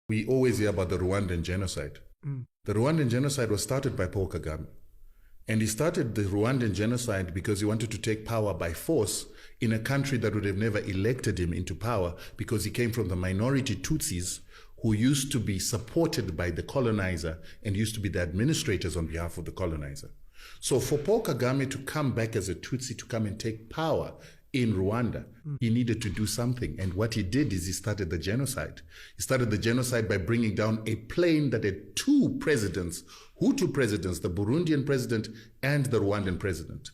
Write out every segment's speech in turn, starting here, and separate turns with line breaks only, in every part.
We always hear about the Rwandan genocide. The Rwandan genocide was started by Paul Kagame. And he started the Rwandan genocide because he wanted to take power by force in a country that would have never elected him into power, because he came from the minority Tutsis who used to be supported by the colonizer and used to be the administrators on behalf of the colonizer. So for Paul Kagame to come back as a Tutsi to come and take power in Rwanda, he needed to do something. And what he did is he started the genocide. He started the genocide by bringing down a plane that had two presidents, Hutu presidents, the Burundian president and the Rwandan president.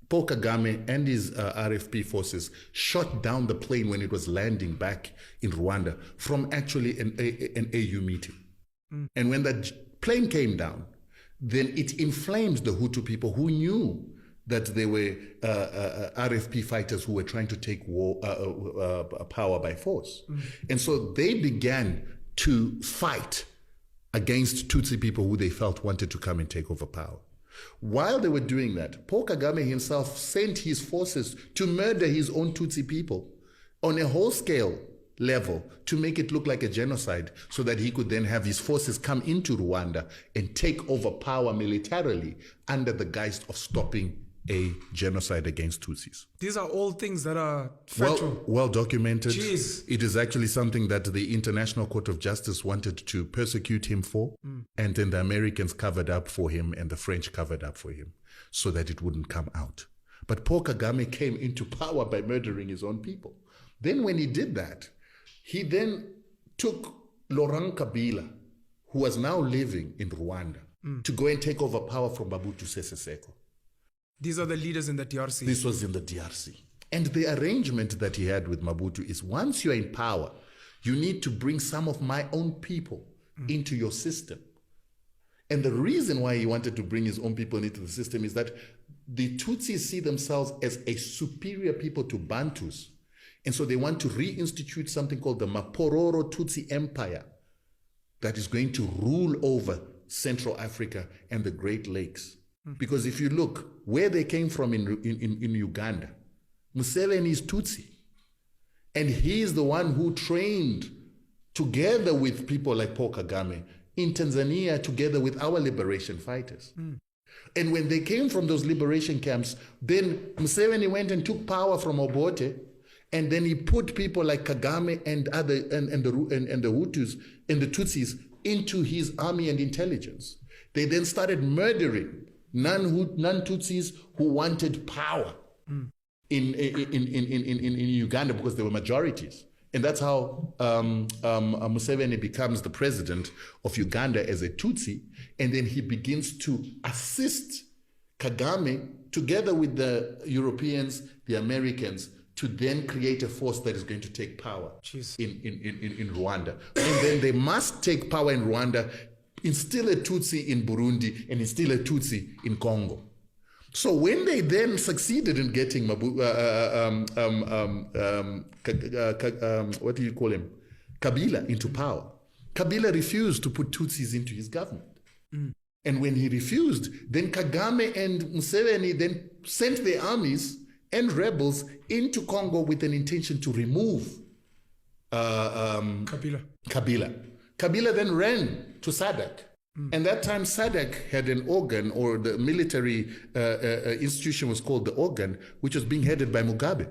Paul Kagame and his RFP forces shot down the plane when it was landing back in Rwanda from actually an AU meeting. And when that plane came down, then it inflamed the Hutu people who knew that they were RFP fighters who were trying to take power by force. And so they began to fight against Tutsi people who they felt wanted to come and take over power. While they were doing that, Paul Kagame himself sent his forces to murder his own Tutsi people on a whole-scale level to make it look like a genocide, so that he could then have his forces come into Rwanda and take over power militarily under the guise of stopping a genocide against Tutsis.
These are all things that are factual.
Well documented.
Jeez.
It is actually something that the International Court of Justice wanted to persecute him for, and then the Americans covered up for him and the French covered up for him so that it wouldn't come out. But Paul Kagame came into power by murdering his own people. Then when he did that, he then took Laurent Kabila, who was now living in Rwanda, to go and take over power from Mobutu Sese Seko.
These are the leaders in the DRC.
This was in the DRC. And the arrangement that he had with Mobutu is, once you're in power, you need to bring some of my own people into your system. And the reason why he wanted to bring his own people into the system is that the Tutsis see themselves as a superior people to Bantus. And so they want to reinstitute something called the Mapororo Tutsi Empire that is going to rule over Central Africa and the Great Lakes. Because if you look where they came from in Uganda, Museveni is Tutsi. And he is the one who trained, together with people like Paul Kagame, in Tanzania, together with our liberation fighters. And when they came from those liberation camps, then Museveni went and took power from Obote, and then he put people like Kagame and the Hutus and the Tutsis into his army and intelligence. They then started murdering non-Tutsis who wanted power in Uganda, because they were majorities. And that's how Museveni becomes the president of Uganda as a Tutsi, and then he begins to assist Kagame together with the Europeans, the Americans, to then create a force that is going to take power in Rwanda. And then they must take power in Rwanda, instill a Tutsi in Burundi, and instill a Tutsi in Congo. So when they then succeeded in getting what do you call him? Kabila into power, Kabila refused to put Tutsis into his government. And when he refused, then Kagame and Museveni then sent their armies and rebels into Congo with an intention to remove Kabila. Kabila then ran to SADC. And that time SADC had an organ, or the military institution was called the organ, which was being headed by Mugabe.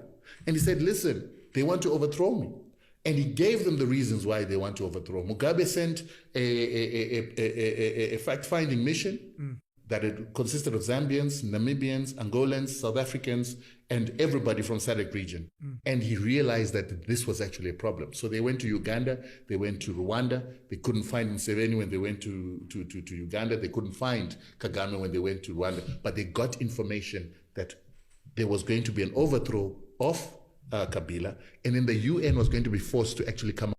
And he said, listen, they want to overthrow me. And he gave them the reasons why they want to overthrow. Mugabe sent a fact-finding mission that it consisted of Zambians, Namibians, Angolans, South Africans, and everybody from SADC region. And he realized that this was actually a problem. So they went to Uganda, they went to Rwanda, they couldn't find Museveni when they went to Uganda, they couldn't find Kagame when they went to Rwanda, but they got information that there was going to be an overthrow of Kabila, and then the UN was going to be forced to actually come